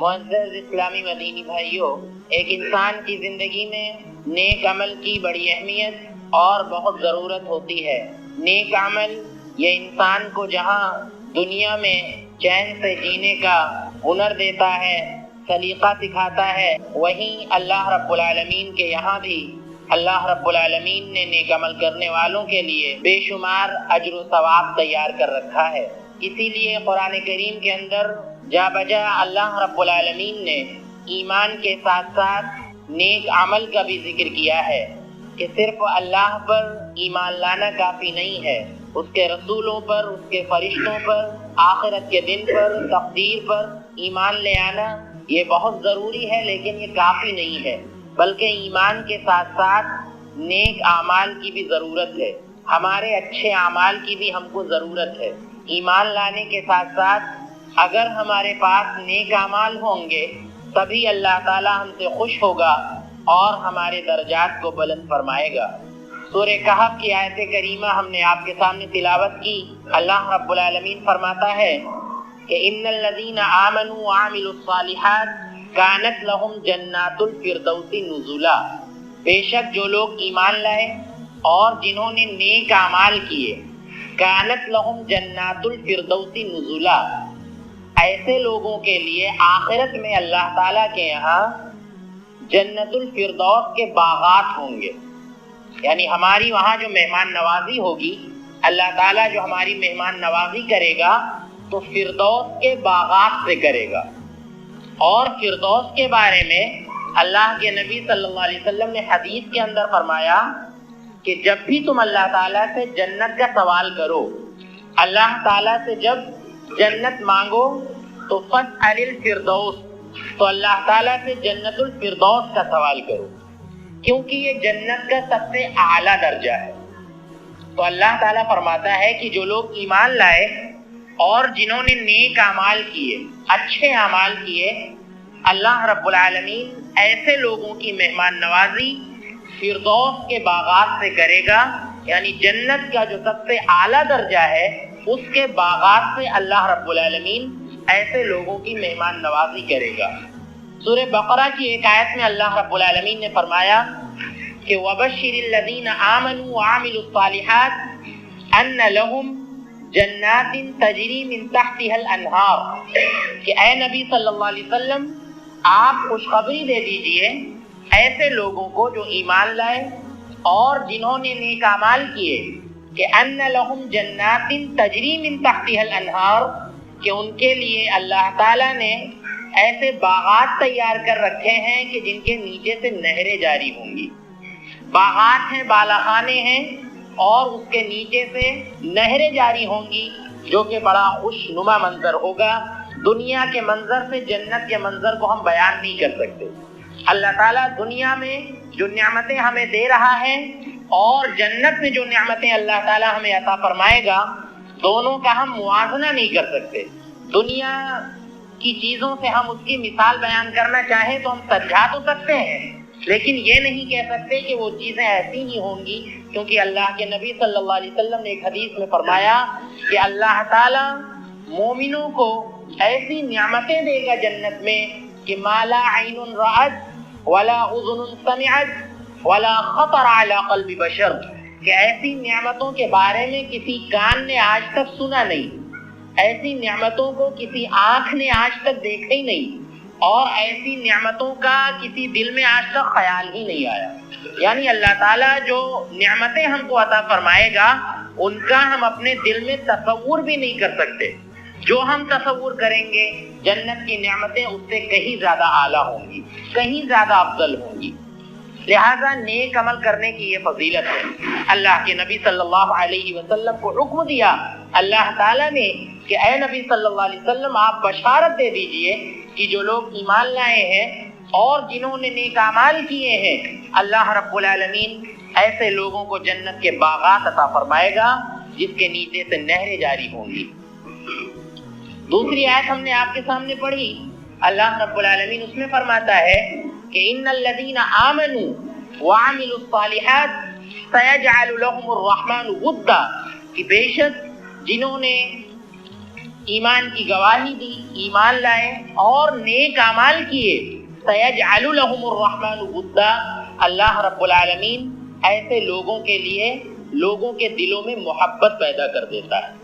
معزز اسلامی و دینی بھائیوں، ایک انسان کی زندگی میں نیک عمل کی بڑی اہمیت اور بہت ضرورت ہوتی ہے۔ نیک عمل یہ انسان کو جہاں دنیا میں چین سے جینے کا ہنر دیتا ہے، سلیقہ سکھاتا ہے، وہیں اللہ رب العالمین کے یہاں بھی اللہ رب العالمین نے نیک عمل کرنے والوں کے لیے بے شمار اجر و ثواب تیار کر رکھا ہے۔ اسی لیے قرآن کریم کے اندر جا بجا اللہ رب العالمین نے ایمان کے ساتھ ساتھ نیک عمل کا بھی ذکر کیا ہے کہ صرف اللہ پر ایمان لانا کافی نہیں ہے، اس کے رسولوں پر، اس کے فرشتوں پر، آخرت کے دن پر، تقدیر پر ایمان لے آنا یہ بہت ضروری ہے، لیکن یہ کافی نہیں ہے، بلکہ ایمان کے ساتھ ساتھ نیک اعمال کی بھی ضرورت ہے، ہمارے اچھے اعمال کی بھی ہم کو ضرورت ہے۔ ایمان لانے کے ساتھ ساتھ اگر ہمارے پاس نیک اعمال ہوں گے تبھی اللہ تعالی ہم سے خوش ہوگا اور ہمارے درجات کو بلند فرمائے گا۔ سورہ کہف کی آیت کریمہ ہم نے آپ کے سامنے تلاوت کی۔ اللہ رب العالمین فرماتا ہے کہ ان الذین آمنوا وعملوا الصالحات کانت لہم جنات الفردوس نزلا، بے شک جو لوگ ایمان لائے اور جنہوں نے نیک اعمال کیے، کانت لہم جنات الفردوس نزلا، ایسے لوگوں کے لیے آخرت میں اللہ تعالیٰ کے یہاں جنت الفردوس کے باغات ہوں گے، یعنی ہماری وہاں جو مہمان نوازی ہوگی، اللہ تعالیٰ جو ہماری مہمان نوازی کرے گا تو فردوس کے باغات سے کرے گا۔ اور فردوس کے بارے میں اللہ کے نبی صلی اللہ علیہ وسلم نے حدیث کے اندر فرمایا کہ جب بھی تم اللہ تعالیٰ سے جنت کا سوال کرو، اللہ تعالیٰ سے جب جنت مانگو تو فاسأل الفردوس، تو اللہ تعالیٰ سے جنت الفردوس کا سوال کرو، کیونکہ یہ جنت کا سب سے اعلیٰ درجہ ہے۔ تو اللہ تعالیٰ فرماتا ہے کہ جو لوگ ایمان لائے اور جنہوں نے نیک اعمال کیے، اچھے اعمال کیے، اللہ رب العالمین ایسے لوگوں کی مہمان نوازی فردوس کے باغات سے کرے گا، یعنی جنت کا جو سب سے اعلیٰ درجہ ہے اس کے باغات سے اللہ رب العالمین ایسے لوگوں کی مہمان نوازی کرے گا۔ سورہ بقرہ کی ایک آیت میں اللہ رب العالمین نے فرمایا کہ وَبَشِّرِ الَّذِينَ آمَنُوا وَعَمِلُوا الصَّالِحَاتِ أَنَّ لَهُمْ جَنَّاتٍ تَجْرِي مِن تَحْتِهَا الْأَنْهَارُ، کہ اے نبی صلی اللہ علیہ وسلم آپ خوشخبری دے دیجئے ایسے لوگوں کو جو ایمان لائے اور جنہوں نے نیک اعمال کیے کہ أَنَّ لَهُمْ جَنَّاتٍ تَجْرِي مِن تَحْتِهَا الْأَنْهَارُ، کہ ان کے لیے اللہ تعالیٰ نے ایسے باغات تیار کر رکھے ہیں کہ جن کے نیچے سے نہریں جاری ہوں گی۔ باغات ہیں، بالاخانے ہیں، اور اس کے نیچے سے نہریں جاری ہوں گی، جو کہ بڑا خوشنما منظر ہوگا۔ دنیا کے منظر سے جنت کے منظر کو ہم بیان نہیں کر سکتے۔ اللہ تعالیٰ دنیا میں جو نعمتیں ہمیں دے رہا ہے اور جنت میں جو نعمتیں اللہ تعالیٰ ہمیں عطا فرمائے گا، دونوں کا ہم موازنہ نہیں کر سکتے۔ دنیا کی چیزوں سے ہم اس کی مثال بیان کرنا چاہیں تو ہم سمجھا تو سکتے ہیں، لیکن یہ نہیں کہہ سکتے کہ وہ چیزیں ایسی ہی ہوں گی، کیونکہ اللہ کے نبی صلی اللہ علیہ وسلم نے ایک حدیث میں فرمایا کہ اللہ تعالیٰ مومنوں کو ایسی نعمتیں دے گا جنت میں کہ ما لا عین رأت ولا اذن سمعت ولا خطر علی قلب بشر، کہ ایسی نعمتوں کے بارے میں کسی کان نے آج تک سنا نہیں، ایسی نعمتوں کو کسی آنکھ نے آج تک دیکھا ہی نہیں، اور ایسی نعمتوں کا کسی دل میں آج تک خیال ہی نہیں آیا۔ یعنی اللہ تعالیٰ جو نعمتیں ہم کو عطا فرمائے گا ان کا ہم اپنے دل میں تصور بھی نہیں کر سکتے۔ جو ہم تصور کریں گے جنت کی نعمتیں اس سے کہیں زیادہ اعلیٰ ہوں گی، کہیں زیادہ افضل ہوں گی۔ لہذا نیک عمل کرنے کی یہ فضیلت ہے۔ اللہ کے نبی صلی اللہ علیہ وسلم کو حکم دیا اللہ تعالیٰ نے کہ اے نبی صلی اللہ علیہ وسلم آپ بشارت دے دیجئے کہ جو لوگ ایمان لائے ہیں اور جنہوں نے نیک اعمال کیے ہیں، اللہ رب العالمین ایسے لوگوں کو جنت کے باغات عطا فرمائے گا جس کے نیچے سے نہریں جاری ہوں گی۔ دوسری آیت ہم نے آپ کے سامنے پڑھی، اللہ رب العالمین اس میں فرماتا ہے کہ ان الذین آمنوا وعملوا الصالحات سیجعل لهم الرحمن ودا، کہ بے شک جنہوں نے ایمان کی گواہی دی، ایمان لائے اور نیک اعمال کیے، سَيَجْعَلُ لَهُمُ الرَّحْمَنُ وُدًّا، اللہ رب العالمین ایسے لوگوں کے لیے لوگوں کے دلوں میں محبت پیدا کر دیتا ہے،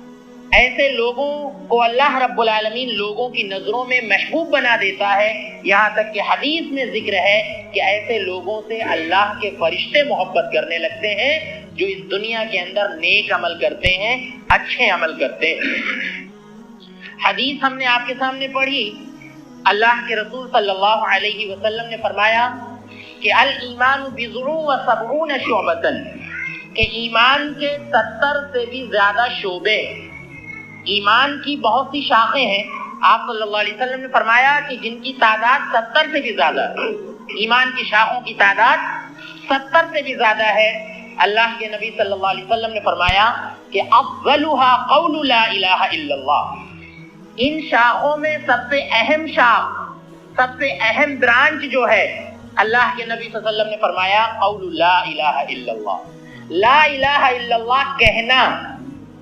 ایسے لوگوں کو اللہ رب العالمین لوگوں کی نظروں میں محبوب بنا دیتا ہے، یہاں تک کہ حدیث میں ذکر ہے کہ ایسے لوگوں سے اللہ کے فرشتے محبت کرنے لگتے ہیں جو اس دنیا کے اندر نیک عمل کرتے ہیں، اچھے عمل کرتے ہیں۔ حدیث ہم نے آپ کے سامنے پڑھی، اللہ کے رسول صلی اللہ علیہ وسلم نے فرمایا کہ الایمان بضع و سبعون شعبۃ، کہ ایمان کے 70 سے بھی زیادہ شعبے، ایمان کی بہت سی شاخیں ہیں۔ آپ صلی اللہ علیہ وسلم نے فرمایا کہ جن کی تعداد 70 سے بھی زیادہ ہے، ایمان کی شاخوں کی تعداد 70 سے بھی زیادہ ہے۔ اللہ کے نبی صلی اللہ علیہ وسلم نے فرمایا کہ افضلها قول لا الہ الا اللہ، ان شاخوں میں سب سے اہم شاخ، سب سے اہم برانچ جو ہے، اللہ کے نبی صلی اللہ علیہ وسلم نے فرمایا قول لا الہ الا اللہ، لا الہ الا اللہ کہنا،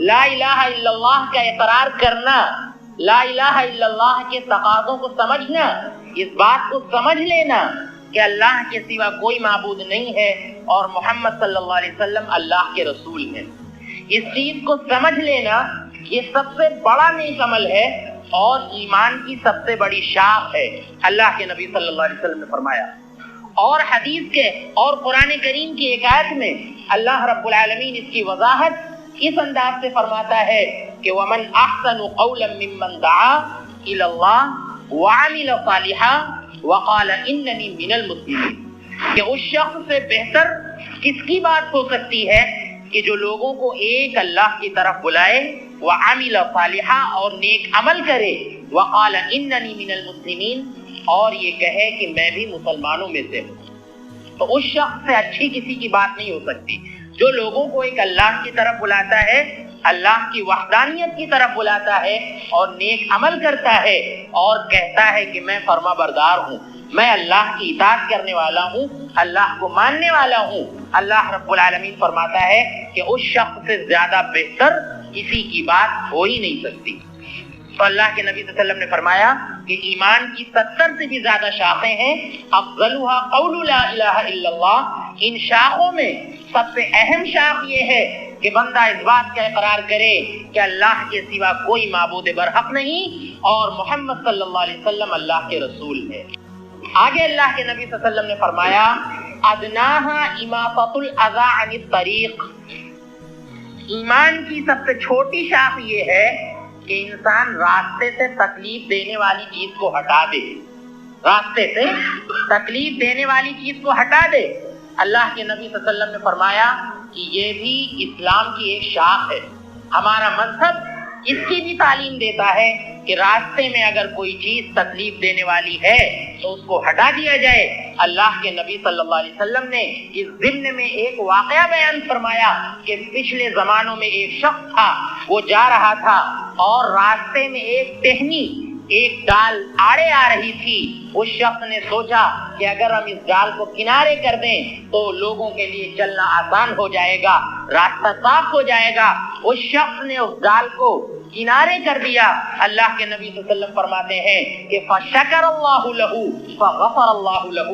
لا الہ الا اللہ کا اقرار کرنا، لا الہ الا اللہ کے تقاضوں کو سمجھنا، اس بات کو سمجھ لینا کہ اللہ کے سوا کوئی معبود نہیں ہے اور محمد صلی اللہ علیہ وسلم اللہ کے رسول ہیں، اس چیز کو سمجھ لینا یہ سب سے بڑا نیک عمل ہے اور ایمان کی سب سے بڑی شاخ ہے، اللہ کے نبی صلی اللہ علیہ وسلم نے فرمایا۔ اور حدیث کے اور قرآن کریم کی ایک آیت میں اللہ رب العالمین اس کی وضاحت اس انداز سے فرماتا ہے کہ وَمَنْ أَحْسَنُ قَوْلًا مِّمَّنْ دَعَا إِلَى اللَّهِ وَعَمِلَ صَالِحًا وَقَالَ إِنَّنِي مِنَ الْمُسْلِمِينَ، کہ اس شخص سے بہتر کس کی بات ہو سکتی ہے کہ جو لوگوں کو ایک اللہ کی طرف بلائے، وَعَمِلَ صَالِحًا اور نیک عمل کرے، وَقَالَ إِنَّنِي مِنَ الْمُسْلِمِينَ اور یہ کہے کہ میں بھی مسلمانوں میں سے ہوں۔ تو اس شخص سے اچھی کسی کی بات نہیں ہو سکتی جو لوگوں کو ایک اللہ کی طرف بلاتا ہے، اللہ کی وحدانیت کی طرف بلاتا ہے اور نیک عمل کرتا ہے اور کہتا ہے کہ میں فرما بردار ہوں، میں اللہ کی اطاعت کرنے والا ہوں، اللہ کو ماننے والا ہوں۔ اللہ رب العالمین فرماتا ہے کہ اس شخص سے زیادہ بہتر کسی کی بات ہو ہی نہیں سکتی۔ تو اللہ کے نبی صلی اللہ علیہ وسلم نے فرمایا کہ ایمان کی 70 سے بھی زیادہ شاخیں ہیں، افضلها قول لا الہ الا اللہ، ان شاخوں میں سب سے اہم شاخ یہ ہے کہ بندہ اس بات کا اقرار کرے کہ اللہ کے سوا کوئی معبود برحق نہیں اور محمد صلی اللہ علیہ وسلم اللہ کے رسول ہے۔ آگے اللہ کے نبی صلی اللہ علیہ وسلم نے فرمایا ادناها اماطۃ الاذى عن الطریق، ایمان کی سب سے چھوٹی شاخ یہ ہے کہ انسان راستے سے تکلیف دینے والی چیز کو ہٹا دے، راستے سے تکلیف دینے والی چیز کو ہٹا دے۔ اللہ کے نبی صلی اللہ علیہ وسلم نے فرمایا کہ یہ بھی اسلام کی ایک شاخ ہے، ہمارا مذہب اس کی بھی تعلیم دیتا ہے کہ راستے میں اگر کوئی چیز تکلیف دینے والی ہے تو اس کو ہٹا دیا جائے۔ اللہ کے نبی صلی اللہ علیہ وسلم نے اس ضمن میں ایک واقعہ بیان فرمایا کہ پچھلے زمانوں میں ایک شخص تھا، وہ جا رہا تھا اور راستے میں ایک ٹہنی، ایک ڈال آڑے آ رہی تھی۔ اس شخص نے سوچا کہ اگر ہم اس ڈال کو کنارے کر دیں تو لوگوں کے لیے چلنا آسان ہو جائے گا، راستہ صاف ہو جائے گا۔ اس شخص نے اس ڈال کو کنارے کر دیا۔ اللہ کے نبی صلی اللہ علیہ وسلم فرماتے ہیں کہ فَشَكَرَ اللَّهُ لَهُ فَغَفَرَ اللَّهُ لَهُ،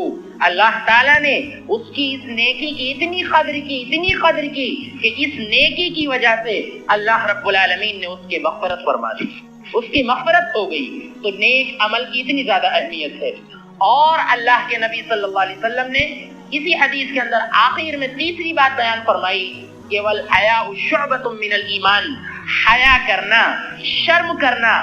اللہ تعالیٰ نے اس کی اس نیکی کی اتنی قدر کی کہ اس نیکی کی وجہ سے اللہ رب العالمین نے اس کی مغفرت فرما دی، اس کی مغفرت ہو گئی۔ تو نیک عمل کی اتنی زیادہ اہمیت ہے۔ اور اللہ کے نبی صلی اللہ علیہ وسلم نے اسی حدیث کے اندر آخر میں تیسری بات بیان فرمائی کہ وَالْحَيَاءُ شُعْبَةٌ مِّنَ الْإِيمَانِ، حیا کرنا، شرم کرنا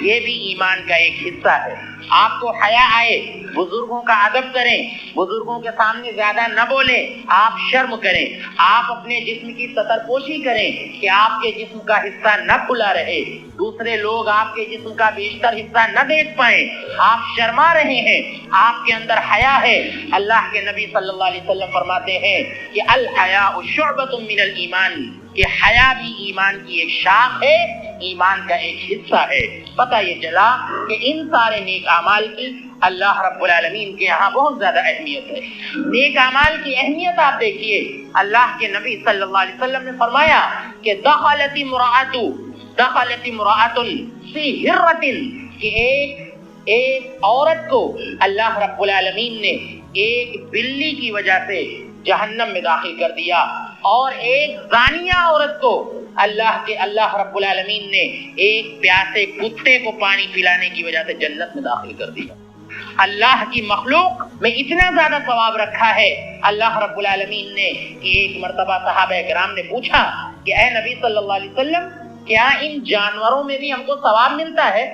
یہ بھی ایمان کا ایک حصہ ہے۔ آپ کو حیا آئے، بزرگوں کا ادب کریں، بزرگوں کے سامنے زیادہ نہ بولیں، آپ شرم کریں، آپ اپنے جسم کی ستر پوشی کریں کہ آپ کے جسم کا حصہ نہ کھلا رہے، دوسرے لوگ آپ کے جسم کا بیشتر حصہ نہ دیکھ پائیں، آپ شرما رہے ہیں، آپ کے اندر حیا ہے۔ اللہ کے نبی صلی اللہ علیہ وسلم فرماتے ہیں کہ الحیاء شعبۃ من الایمان، کہ حیا بھی ایمان کی ایک شاخ ہے، ایمان کا ایک حصہ ہے۔ پتہ یہ چلا کہ ان سارے نیک اعمال کی اللہ رب العالمین کے یہاں بہت زیادہ اہمیت ہے۔ نیک اعمال کی اہمیت آپ دیکھیے، اللہ کے نبی صلی اللہ علیہ وسلم نے فرمایا کہ دخلت امرأۃ دخلت امرأۃ فی ہرۃ کہ ایک عورت کو اللہ رب العالمین نے ایک بلی کی وجہ سے جہنم میں داخل کر دیا، اور ایک زانیہ عورت کو اللہ رب العالمین نے ایک پیاسے کتے کو پانی پلانے کی وجہ سے جنت میں داخل کر دیا۔ اللہ کی مخلوق میں اتنا زیادہ ثواب رکھا ہے اللہ رب العالمین نے کہ ایک مرتبہ صحابہ کرام نے پوچھا کہ اے نبی صلی اللہ علیہ وسلم، کیا ان جانوروں میں بھی ہم کو ثواب ملتا ہے؟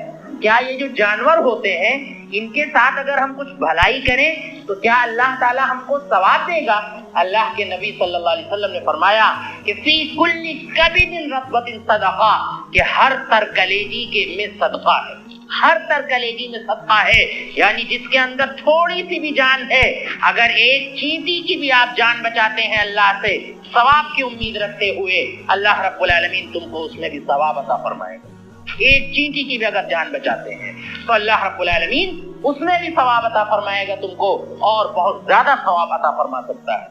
کیا یہ جو جانور ہوتے ہیں ان کے ساتھ اگر ہم کچھ بھلائی کریں تو کیا اللہ تعالی ہم کو ثواب دے گا؟ اللہ کے نبی صلی اللہ علیہ وسلم نے فرمایا کہ فی کل کبد رطبۃ صدقہ، کہ ہر تر کلیجی کے میں صدقہ ہے، ہر تر کلیجی میں صدقہ ہے، یعنی جس کے اندر تھوڑی سی بھی جان ہے، اگر ایک چینٹی کی بھی آپ جان بچاتے ہیں اللہ سے ثواب کی امید رکھتے ہوئے، اللہ رب العالمین تم کو اس میں بھی ثواب عطا فرمائے گا۔ ایک چینٹی کی بھی اگر جان بچاتے ہیں تو اللہ رب العالمین اس میں بھی ثواب عطا فرمائے گا تم کو، اور بہت زیادہ ثواب عطا فرما سکتا ہے۔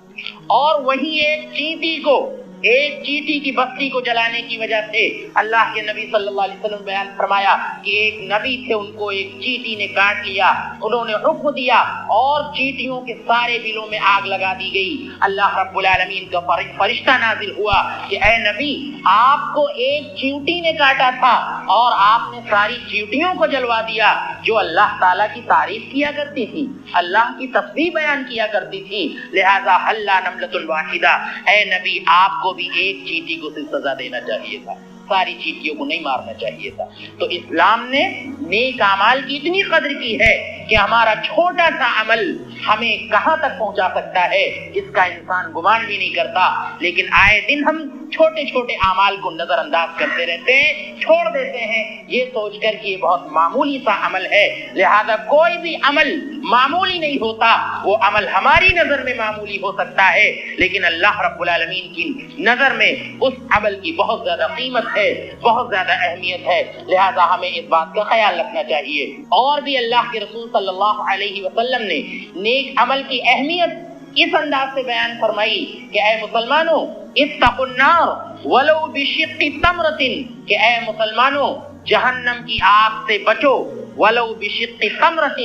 اور وہی ایک چیٹی کی بستی کو جلانے کی وجہ سے اللہ کے نبی صلی اللہ علیہ وسلم بیان فرمایا کہ ایک نبی تھے، ان کو ایک چیٹی نے کاٹ لیا، انہوں نے حکم دیا اور چیٹیوں کے سارے بلوں میں آگ لگا دی گئی۔ اللہ رب العالمین کا فرشتہ نازل ہوا کہ اے نبی، آپ کو ایک چیوٹی نے کاٹا تھا اور آپ نے ساری چیوٹیوں کو جلوا دیا جو اللہ تعالیٰ کی تعریف کیا کرتی تھی، اللہ کی تسبیح بیان کیا کرتی تھی، لہذا حلا نملۃ واحدہ، اے نبی آپ کو بھی ایک چیٹی کو صرف سزا دینا چاہیے تھا، ساری چیٹیوں کو نہیں مارنا چاہیے تھا۔ تو اسلام نے نیک اعمال کی اتنی قدر کی ہے کہ ہمارا چھوٹا سا عمل ہمیں کہاں تک پہنچا سکتا ہے اس کا انسان گمان بھی نہیں کرتا، لیکن آئے دن ہم چھوٹے چھوٹے اعمال کو نظر انداز کرتے رہتے ہیں، چھوڑ دیتے ہیں یہ سوچ کر کہ یہ بہت معمولی سا عمل ہے۔ لہذا کوئی بھی عمل معمولی نہیں ہوتا، وہ عمل ہماری نظر میں معمولی ہو سکتا ہے لیکن اللہ رب العالمین کی نظر میں اس عمل کی بہت زیادہ قیمت ہے، بہت زیادہ اہمیت ہے، لہذا ہمیں اس بات کا خیال رکھنا چاہیے۔ اور بھی اللہ کے رسول صلی اللہ علیہ وسلم نے نیک عمل کی اہمیت اس انداز سے بیان فرمائی کہ اے مسلمانوں اتقوا النار ولو بشق تمرۃ، کہ اے مسلمانوں جہنم کی آگ سے بچو، ولو بشق تمرۃ،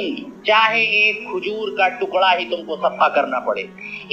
چاہے ایک کھجور کا ٹکڑا ہی تم کو صدقہ کرنا پڑے،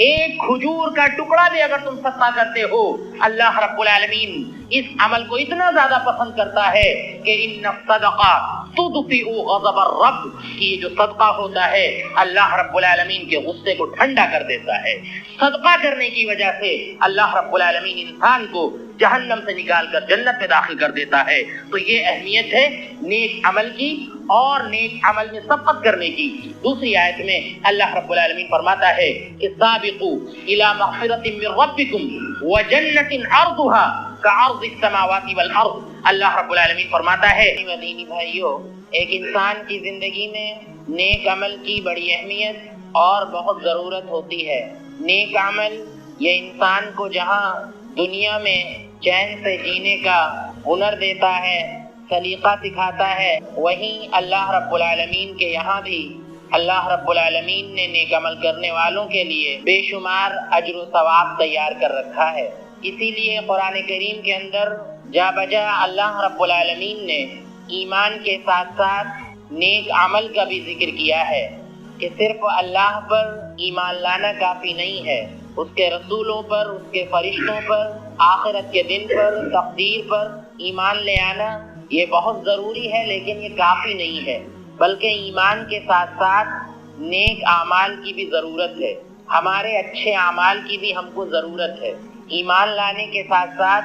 ایک کھجور کا ٹکڑا بھی اگر تم صدقہ کرتے ہو، اللہ رب العالمین اس عمل کو اتنا زیادہ پسند کرتا ہے کہ ان الصدقہ تطفئ غضب الرب، کہ یہ جو صدقہ ہوتا ہے اللہ رب العالمین کے غصے کو ٹھنڈا کر دیتا ہے۔ صدقہ کرنے کی وجہ سے اللہ رب العالمین انسان کو جہنم سے نکال کر جنت میں داخل کر دیتا ہے۔ تو یہ اہمیت ہے نیک عمل کی اور نیک عمل میں سبقت کرنے کی۔ دوسری آیت میں اللہ رب العالمین فرماتا ہے کہ سابقوا الی مغفرۃ من ربکم وجنۃ عرضها كعرض السماوات والارض، اللہ رب العالمین فرماتا ہے مدینی بھائیو، ایک انسان کی زندگی میں نیک عمل کی بڑی اہمیت اور بہت ضرورت ہوتی ہے۔ نیک عمل یہ انسان کو جہاں دنیا میں چین سے جینے کا ہنر دیتا ہے، سلیقہ سکھاتا ہے، وہیں اللہ رب العالمین کے یہاں بھی اللہ رب العالمین نے نیک عمل کرنے والوں کے لیے بے شمار اجر و ثواب تیار کر رکھا ہے۔ اسی لیے قرآن کریم کے اندر جا بجا اللہ رب العالمین نے ایمان کے ساتھ ساتھ نیک عمل کا بھی ذکر کیا ہے کہ صرف اللہ پر ایمان لانا کافی نہیں ہے، اس کے رسولوں پر، اس کے فرشتوں پر، آخرت کے دن پر، تقدیر پر ایمان لے آنا یہ بہت ضروری ہے، لیکن یہ کافی نہیں ہے، بلکہ ایمان کے ساتھ ساتھ نیک اعمال کی بھی ضرورت ہے، ہمارے اچھے اعمال کی بھی ہم کو ضرورت ہے۔ ایمان لانے کے ساتھ ساتھ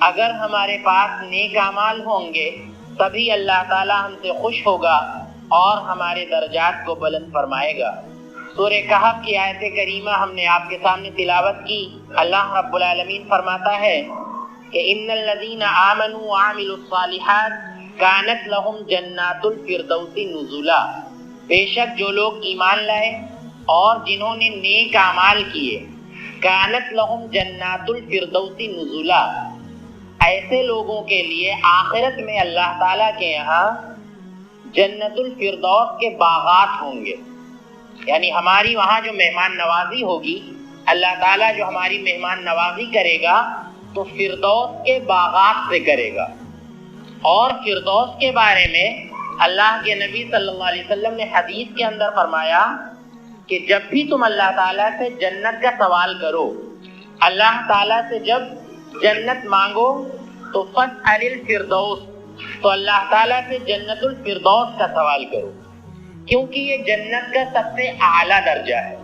اگر ہمارے پاس نیک اعمال ہوں گے تبھی اللہ تعالی ہم سے خوش ہوگا اور ہمارے درجات کو بلند فرمائے گا۔ سورہ کہف کی آیت کریمہ ہم نے آپ کے سامنے تلاوت کی۔ اللہ رب العالمین فرماتا ہے کہ ان الذین آمنوا وعملوا الصالحات کانت لہم جنات الفردوس نزلا، بے شک جو لوگ ایمان لائے اور جنہوں نے نیک اعمال کیے، کانت لہم جنات الفردوس نزلا، ایسے لوگوں کے لیے آخرت میں اللہ تعالیٰ کے یہاں جنت الفردوس کے باغات ہوں گے، یعنی ہماری وہاں جو مہمان نوازی ہوگی، اللہ تعالیٰ جو ہماری مہمان نوازی کرے گا تو فردوس کے باغات سے کرے گا۔ اور فردوس کے بارے میں اللہ کے نبی صلی اللہ علیہ وسلم نے حدیث کے اندر فرمایا کہ جب بھی تم اللہ تعالیٰ سے جنت کا سوال کرو، اللہ تعالیٰ سے جب جنت مانگو تو فاسأل الفردوس، تو اللہ تعالیٰ سے جنت الفردوس کا سوال کرو، کیونکہ یہ جنت کا سب سے اعلیٰ درجہ ہے۔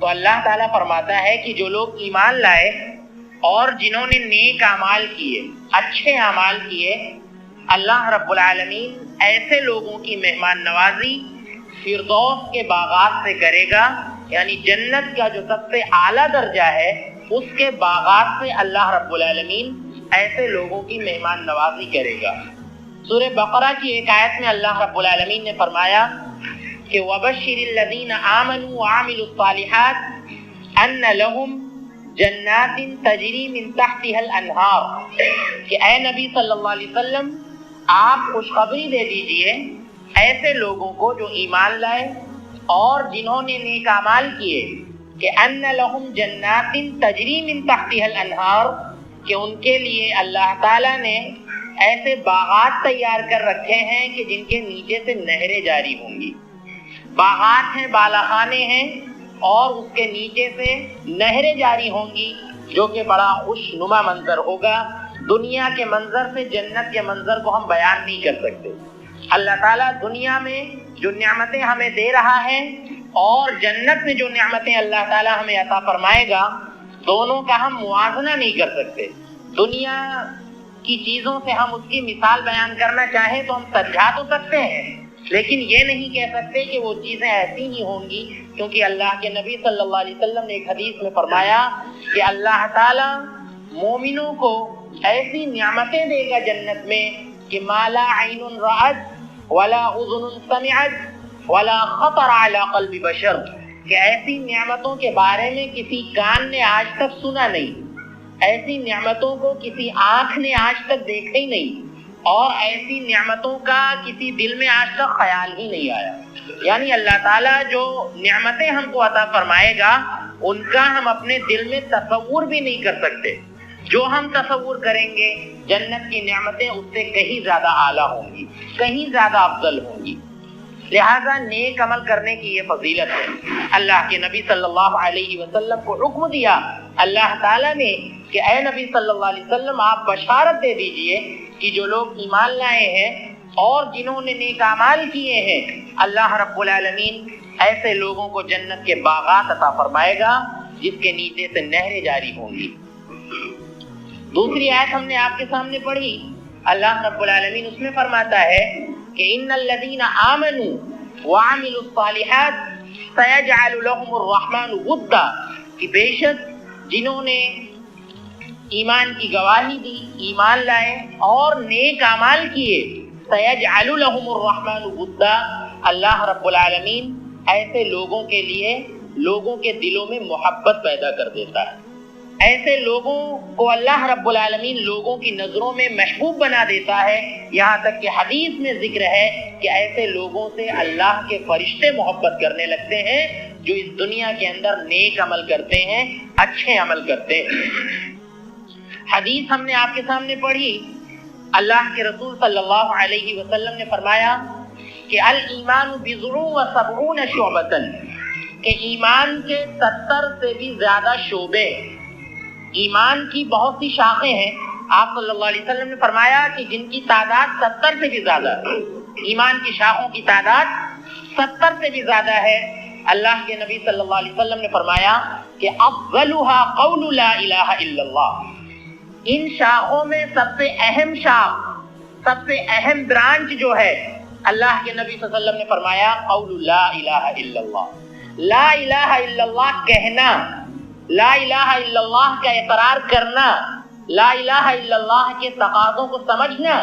تو اللہ تعالیٰ فرماتا ہے کہ جو لوگ ایمان لائے اور جنہوں نے نیک اعمال کیے، اچھے اعمال کیے، اللہ رب العالمین ایسے لوگوں کی مہمان نوازی فردوس کے باغات سے کرے گا، یعنی جنت کا جو سب سے اعلیٰ درجہ ہے اس کے باغات سے اللہ رب العالمین ایسے لوگوں کی مہمان نوازی کرے گا۔ سورہ بقرہ کی ایک آیت میں اللہ رب العالمین نے فرمایا کہ وَبَشِّرِ الَّذِينَ آمَنُوا وَعَمِلُوا الصَّالِحَاتِ أَنَّ لَهُمْ جَنَّاتٍ تَجْرِي مِن تَحْتِهَا الْأَنْهَارُ، کہ اے نبی صلی اللہ علیہ وسلم آپ خوشخبری دے دیجئے ایسے لوگوں کو جو ایمان لائے اور جنہوں نے نیک اعمال کیے کہ أَنَّ لَهُمْ جَنَّاتٍ تَجْرِي مِن تَحْتِهَا الْأَنْهَارُ، کہ ان کے لیے اللہ تعالیٰ نے ایسے باغات تیار کر رکھے ہیں کہ جن کے نیچے سے نہریں جاری ہوں گی۔ باغات ہیں، بالاخانے ہیں، اور اس کے نیچے سے نہریں جاری ہوں گی، جو کہ بڑا خوشنما منظر ہوگا۔ دنیا کے منظر سے جنت کے منظر کو ہم بیان نہیں کر سکتے۔ اللہ تعالیٰ دنیا میں جو نعمتیں ہمیں دے رہا ہے اور جنت میں جو نعمتیں اللہ تعالیٰ ہمیں عطا فرمائے گا، دونوں کا ہم موازنہ نہیں کر سکتے۔ دنیا کی چیزوں سے ہم اس کی مثال بیان کرنا چاہیں تو ہم سمجھا تو سکتے ہیں، لیکن یہ نہیں کہہ سکتے کہ وہ چیزیں ایسی ہی ہوں گی، کیونکہ اللہ کے نبی صلی اللہ علیہ وسلم نے ایک حدیث میں فرمایا کہ اللہ تعالیٰ مومنوں کو ایسی نعمتیں دے گا جنت میں کہ ما لا عین رأت ولا اذن سمعت ولا خطر علی قلب بشر، کہ ایسی نعمتوں کے بارے میں کسی کان نے آج تک سنا نہیں، ایسی نعمتوں کو کسی آنکھ نے آج تک دیکھا ہی نہیں، اور ایسی نعمتوں کا کسی دل میں آج تک خیال ہی نہیں آیا۔ یعنی اللہ تعالیٰ جو نعمتیں ہم کو عطا فرمائے گا ان کا ہم اپنے دل میں تصور بھی نہیں کر سکتے۔ جو ہم تصور کریں گے جنت کی نعمتیں اس سے کہیں زیادہ اعلیٰ ہوں گی، کہیں زیادہ افضل ہوں گی۔ لہذا نیک عمل کرنے کی یہ فضیلت ہے۔ اللہ کے نبی صلی اللہ علیہ وسلم کو حکم دیا اللہ تعالیٰ نے کہ اے نبی صلی اللہ علیہ وسلم آپ بشارت دے دیجئے کہ جو لوگ ایمان لائے ہیں اور جنہوں نے نیک اعمال کیے ہیں، اللہ رب العالمین ایسے لوگوں کو جنت کے باغات عطا فرمائے گا جس کے نیچے سے نہریں جاری ہوں گی۔ دوسری آیت ہم نے آپ کے سامنے پڑھی، اللہ رب العالمین اس میں فرماتا ہے کہ ان الذین آمنوا وعملوا الصالحات سیجعل لهم الرحمن ودا، کہ بے شک جنہوں نے ایمان کی گواہی دی، ایمان لائے اور نیک اعمال کیے، سیجعل لهم الرحمن ودا، اللہ رب العالمین ایسے لوگوں کے لیے لوگوں کے دلوں میں محبت پیدا کر دیتا ہے۔ ایسے لوگوں کو اللہ رب العالمین لوگوں کی نظروں میں محبوب بنا دیتا ہے، یہاں تک کہ حدیث میں ذکر ہے کہ ایسے لوگوں سے اللہ کے فرشتے محبت کرنے لگتے ہیں جو اس دنیا کے اندر نیک عمل کرتے ہیں، اچھے عمل کرتے ہیں۔ حدیث ہم نے آپ کے سامنے پڑھی، اللہ کے رسول صلی اللہ علیہ وسلم نے فرمایا کہ الایمان بضع و 70 شعبۃ، کہ ایمان کے 70 سے بھی زیادہ شعبے، ایمان کی بہت سی شاخیں ہیں۔ آپ صلی اللہ علیہ وسلم نے فرمایا کہ جن کی تعداد 70 سے بھی زیادہ ہے، ایمان کی شاخوں کی تعداد 70 سے بھی زیادہ ہے۔ اللہ کے نبی صلی اللہ علیہ وسلم نے فرمایا کہ افضلها قول لا الہ الا اللہ، ان شاخوں میں سب سے اہم شاخ، سب سے اہم برانچ جو ہے، اللہ کے نبی صلی اللہ علیہ وسلم نے فرمایا قول لا الہ الا اللہ، لا الہ الا اللہ کہنا، لا الہ الا اللہ کا اقرار کرنا، لا الہ الا اللہ کے تقاضوں کو سمجھنا،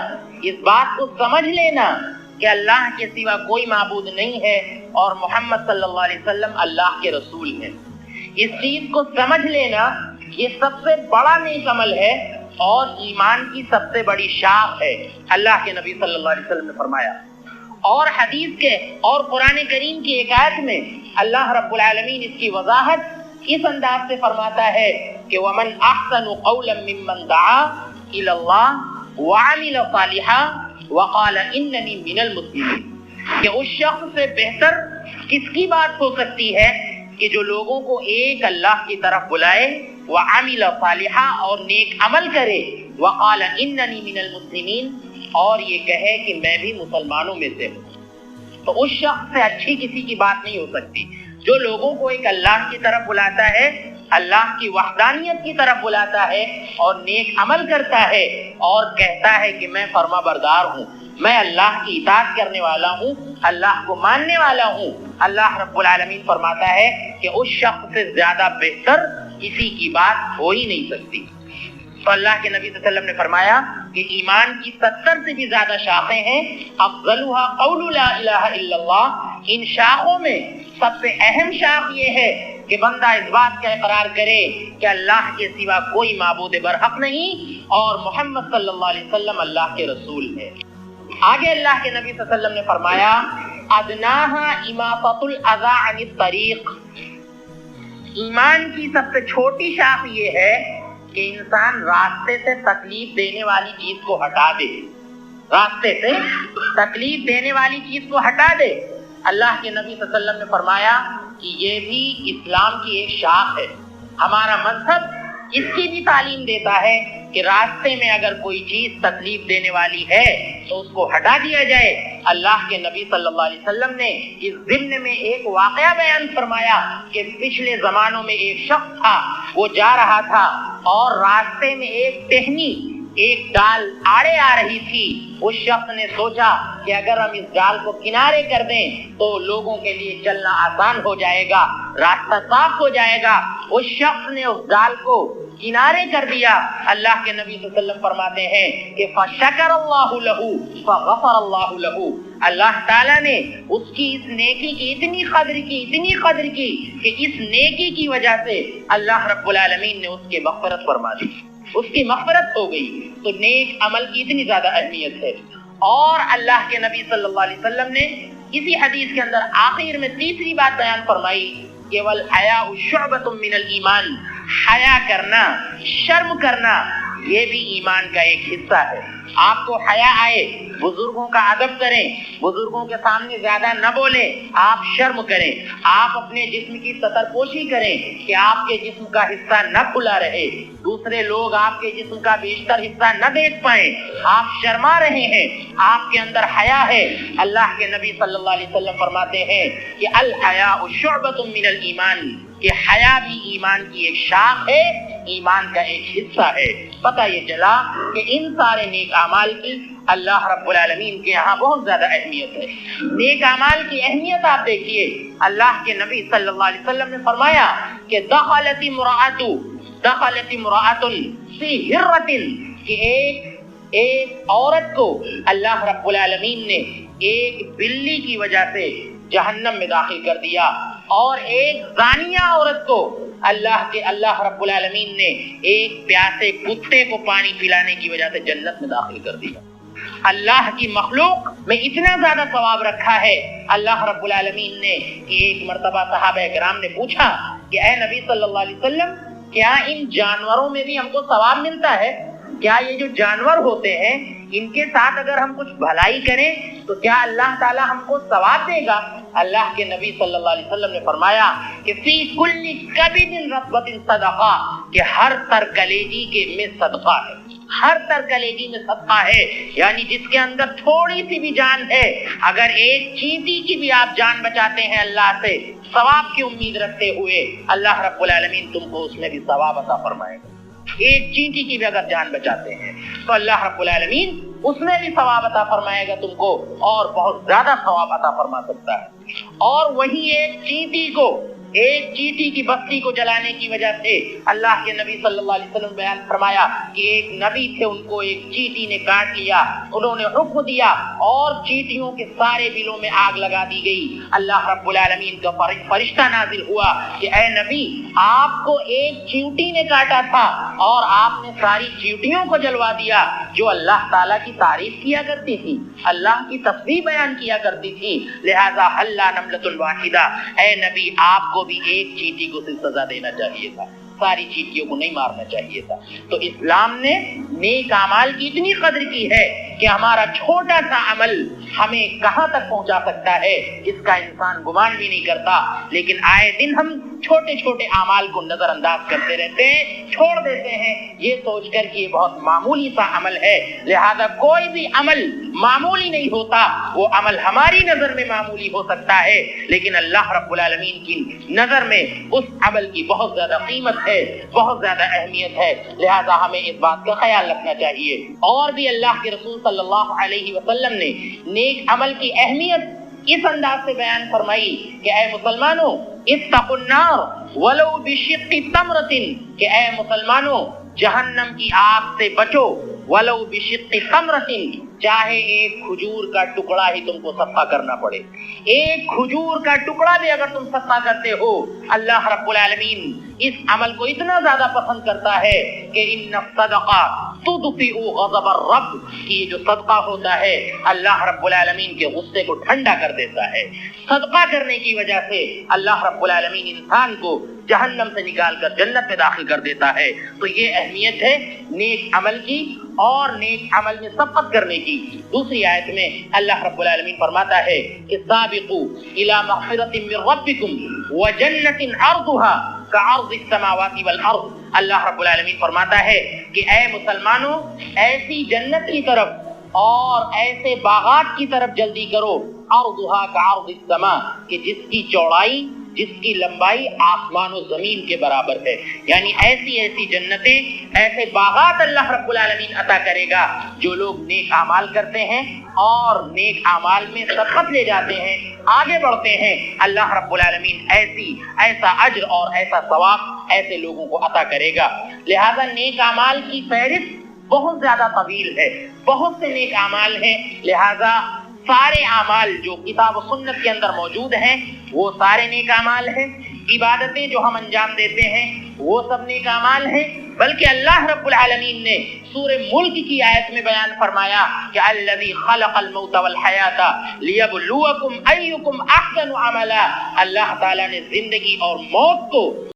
اس بات کو سمجھ لینا کہ اللہ کے سوا کوئی معبود نہیں ہے اور محمد صلی اللہ علیہ وسلم اللہ کے رسول ہیں، اس چیز کو سمجھ لینا یہ سب سے بڑا نیک عمل ہے اور ایمان کی سب سے بڑی شاخ ہے، اللہ کے نبی صلی اللہ علیہ وسلم نے فرمایا۔ اور حدیث کے اور قرآن کریم کی ایک آیت میں اللہ رب العالمین اس کی وضاحت اس انداز سے فرماتا ہے کہ وَمَنْ أَحْسَنُ قَوْلًا مِّمَّنْ دَعَا إِلَى اللَّهِ وعمل صالحا وقال اننی من المسلمین، کہ اس شخص سے بہتر کس کی بات ہو سکتی ہے کہ جو لوگوں کو ایک اللہ کی طرف بلائے، وعمل صالحا اور نیک عمل کرے، وقال اننی من المسلمین اور یہ کہے کہ میں بھی مسلمانوں میں سے ہوں۔ تو اس شخص سے اچھی کسی کی بات نہیں ہو سکتی جو لوگوں کو ایک اللہ کی طرف بلاتا ہے، اللہ کی وحدانیت کی طرف بلاتا ہے اور نیک عمل کرتا ہے اور کہتا ہے کہ میں فرما بردار ہوں، میں اللہ کی اطاعت کرنے والا ہوں، اللہ کو ماننے والا ہوں۔ اللہ رب العالمین فرماتا ہے کہ اس شخص سے زیادہ بہتر کسی کی بات ہو ہی نہیں سکتی۔ تو اللہ کے نبی صلی اللہ علیہ وسلم نے فرمایا کہ ایمان کی 70 سے بھی زیادہ شاخیں ہیں، افضلھا قول لا الہ الا اللہ، ان شاخوں میں سب سے اہم شاخ یہ ہے کہ بندہ اس بات کا اقرار کرے کہ اللہ کے سوا کوئی معبود برحق نہیں اور محمد صلی اللہ علیہ وسلم اللہ کے رسول ہے۔ آگے اللہ کے نبی صلی اللہ علیہ وسلم نے فرمایا ادناہا اماطۃ الاذی عن الطریق، ایمان کی سب سے چھوٹی شاخ یہ ہے کہ انسان راستے سے تکلیف دینے والی چیز کو ہٹا دے، راستے سے تکلیف دینے والی چیز کو ہٹا دے۔ اللہ کے نبی صلی اللہ علیہ وسلم نے فرمایا کہ یہ بھی اسلام کی ایک شاخ ہے، ہمارا مذہب اس کی بھی تعلیم دیتا ہے کہ راستے میں اگر کوئی چیز تکلیف دینے والی ہے تو اس کو ہٹا دیا جائے۔ اللہ کے نبی صلی اللہ علیہ وسلم نے اس ضمن میں ایک واقعہ بیان فرمایا کہ پچھلے زمانوں میں ایک شخص تھا، وہ جا رہا تھا اور راستے میں ایک ٹہنی، ایک ڈال آڑے آ رہی تھی۔ اس شخص نے سوچا کہ اگر ہم اس ڈال کو کنارے کر دیں تو لوگوں کے لیے چلنا آسان ہو جائے گا، راستہ صاف ہو جائے گا۔ اس شخص نے اس ڈال کو کنارے کر دیا۔ اللہ کے نبی صلی اللہ علیہ وسلم فرماتے ہیں کہ فَشَكَرَ اللَّهُ لَهُ فَغَفَرَ اللَّهُ لَهُ، اللہ تعالیٰ نے اس کی اس نیکی کی اتنی قدر کی کہ اس نیکی کی وجہ سے اللہ رب العالمین نے اس کی مغفرت فرما دی، اس کی مغفرت ہو گئی۔ تو نیک عمل کی اتنی زیادہ اہمیت ہے۔ اور اللہ کے نبی صلی اللہ علیہ وسلم نے اسی حدیث کے اندر آخر میں تیسری بات بیان فرمائی کہ وَالْحَيَاءُ شُعْبَةٌ مِّنَ الْإِيمَانِ، حیا کرنا، شرم کرنا یہ بھی ایمان کا ایک حصہ ہے۔ آپ کو حیا آئے، بزرگوں کا ادب کریں، بزرگوں کے سامنے زیادہ نہ بولیں، آپ شرم کریں، آپ اپنے جسم کی ستر پوشی کریں کہ آپ کے جسم کا حصہ نہ کھلا رہے، دوسرے لوگ آپ کے جسم کا بیشتر حصہ نہ دیکھ پائیں، آپ شرما رہے ہیں، آپ کے اندر حیا ہے۔ اللہ کے نبی صلی اللہ علیہ وسلم فرماتے ہیں کہ الحیاء شعبۃ من الایمان، کہ حیا بھی ایمان کی ایک شاخ ہے، ایمان کا ایک حصہ ہے۔ پتہ یہ چلا کہ ان سارے نیک اعمال کی اللہ رب العالمین کے یہاں بہت زیادہ اہمیت ہے۔ نیک اعمال کی اہمیت آپ دیکھیے، اللہ کے نبی صلی اللہ علیہ وسلم نے فرمایا کہ دخلت امرأۃ فی ہرۃ، کہ ایک عورت کو اللہ رب العالمین نے ایک بلی کی وجہ سے جہنم میں داخل کر دیا، اور ایک زانیہ عورت کو اللہ رب العالمین نے ایک پیاسے کتے کو پانی پلانے کی وجہ سے جنت میں داخل کر دیا۔ اللہ کی مخلوق میں اتنا زیادہ ثواب رکھا ہے اللہ رب العالمین نے کہ ایک مرتبہ صحابہ کرام نے پوچھا کہ اے نبی صلی اللہ علیہ وسلم، کیا ان جانوروں میں بھی ہم کو ثواب ملتا ہے؟ کیا یہ جو جانور ہوتے ہیں ان کے ساتھ اگر ہم کچھ بھلائی کریں تو کیا اللہ تعالی ہم کو ثواب دے گا؟ اللہ کے نبی صلی اللہ علیہ وسلم نے فرمایا کہ فی کل کبد رطبۃ صدقہ، کہ ہر تر کلیجی کے میں صدقہ ہے، ہر تر کلیجی میں صدقہ ہے، یعنی جس کے اندر تھوڑی سی بھی جان ہے، اگر ایک چینٹی کی بھی آپ جان بچاتے ہیں اللہ سے ثواب کی امید رکھتے ہوئے، اللہ رب العالمین تم کو اس میں بھی ثواب عطا فرمائے گا۔ ایک چینٹی کی بھی اگر جان بچاتے ہیں تو اللہ رب العالمین اس میں بھی ثواب عطا فرمائے گا تم کو، اور بہت زیادہ ثواب عطا فرما سکتا ہے۔ اور وہی ایک چیٹی کی بستی کو جلانے کی وجہ سے اللہ کے نبی صلی اللہ علیہ وسلم بیان فرمایا کہ ایک نبی تھے، ان کو ایک چیٹی نے کاٹ لیا، انہوں نے حکم دیا اور چیٹیوں کے سارے بلوں میں آگ لگا دی گئی۔ اللہ رب العالمین کا فرشتہ نازل ہوا کہ اے نبی، آپ کو ایک چیوٹی نے کاٹا تھا اور آپ نے ساری چیوٹیوں کو جلوا دیا جو اللہ تعالیٰ کی تعریف کیا کرتی تھی، اللہ کی تسبیح بیان کیا کرتی تھی، لہذا حل نملۃ واحدہ، اے نبی آپ کو بھی ایک چیٹی کو سزا دینا چاہیے تھا۔ ساری چیٹیوں کو نہیں مارنا چاہیے تھا۔ تو اسلام نے نیک اعمال کی اتنی قدر کی ہے کہ ہمارا چھوٹا سا عمل ہمیں کہاں تک پہنچا سکتا ہے اس کا انسان گمان بھی نہیں کرتا، لیکن آئے دن ہم چھوٹے چھوٹے اعمال کو نظر انداز کرتے رہتے ہیں، چھوڑ دیتے ہیں یہ سوچ کر کہ یہ بہت معمولی سا عمل ہے۔ لہذا کوئی بھی عمل معمولی نہیں ہوتا، وہ عمل ہماری نظر میں معمولی ہو سکتا ہے لیکن اللہ رب العالمین کی نظر میں اس عمل کی بہت زیادہ قیمت ہے، بہت زیادہ اہمیت ہے۔ لہذا ہمیں اس بات کا خیال رکھنا چاہیے۔ اور بھی اللہ کے رسول صلی اللہ علیہ وسلم نے نیک عمل کی اہمیت اس انداز سے بیان فرمائی کہ اے مسلمانوں اتقوا النار ولو بشق تمرۃ، کہ اے مسلمانوں جہنم کی آگ سے بچو ولو بشق تمرۃ، چاہے ایک کھجور کا ٹکڑا ہی تم کو صدقہ کرنا پڑے، ایک کھجور کا ٹکڑا بھی اگر تم صدقہ کرتے ہو، اللہ رب العالمین اس عمل کو اتنا زیادہ پسند کرتا ہے کہ ان الصدقہ تطفئ غضب الرب، کہ یہ جو صدقہ ہوتا ہے اللہ رب العالمین کے غصے کو ٹھنڈا کر دیتا ہے۔ صدقہ کرنے کی وجہ سے اللہ رب العالمین انسان کو جہنم سے نکال کر جنت میں داخل کر دیتا ہے۔ تو یہ اہمیت ہے نیک عمل کی اور نیک عمل میں سبقت کرنے کی۔ دوسری آیت میں اللہ رب العالمین فرماتا ہے کہ سابقوا الی مغفرۃ من ربکم وجنۃ عرضها كعرض السماوات والارض، اللہ رب العالمین فرماتا ہے کہ اے مسلمانوں ایسی جنت کی طرف اور ایسے باغات کی طرف جلدی کرو، عرضها كعرض السماء، کہ جس کی چوڑائی جس کی لمبائی آسمان و زمین کے برابر ہے، یعنی ایسی ایسی جنتیں، ایسے باغات اللہ رب العالمین عطا کرے گا جو لوگ نیک اعمال کرتے ہیں اور نیک اعمال میں سبقت لے جاتے ہیں، آگے بڑھتے ہیں۔ اللہ رب العالمین ایسا اجر اور ایسا ثواب ایسے لوگوں کو عطا کرے گا۔ لہذا نیک اعمال کی فہرست بہت زیادہ طویل ہے، بہت سے نیک اعمال ہیں، لہذا سارے اعمال جو کتاب و سنت کے اندر موجود ہیں وہ سارے نیک اعمال ہیں، عبادتیں جو ہم انجام دیتے ہیں وہ سب نیک اعمال ہیں، بلکہ اللہ رب العالمین نے سورہ ملک کی آیت میں بیان فرمایا کہ الذی خلق الموت والحیات لیبلوکم ایکم احسن عملا، اللہ تعالیٰ نے زندگی اور موت کو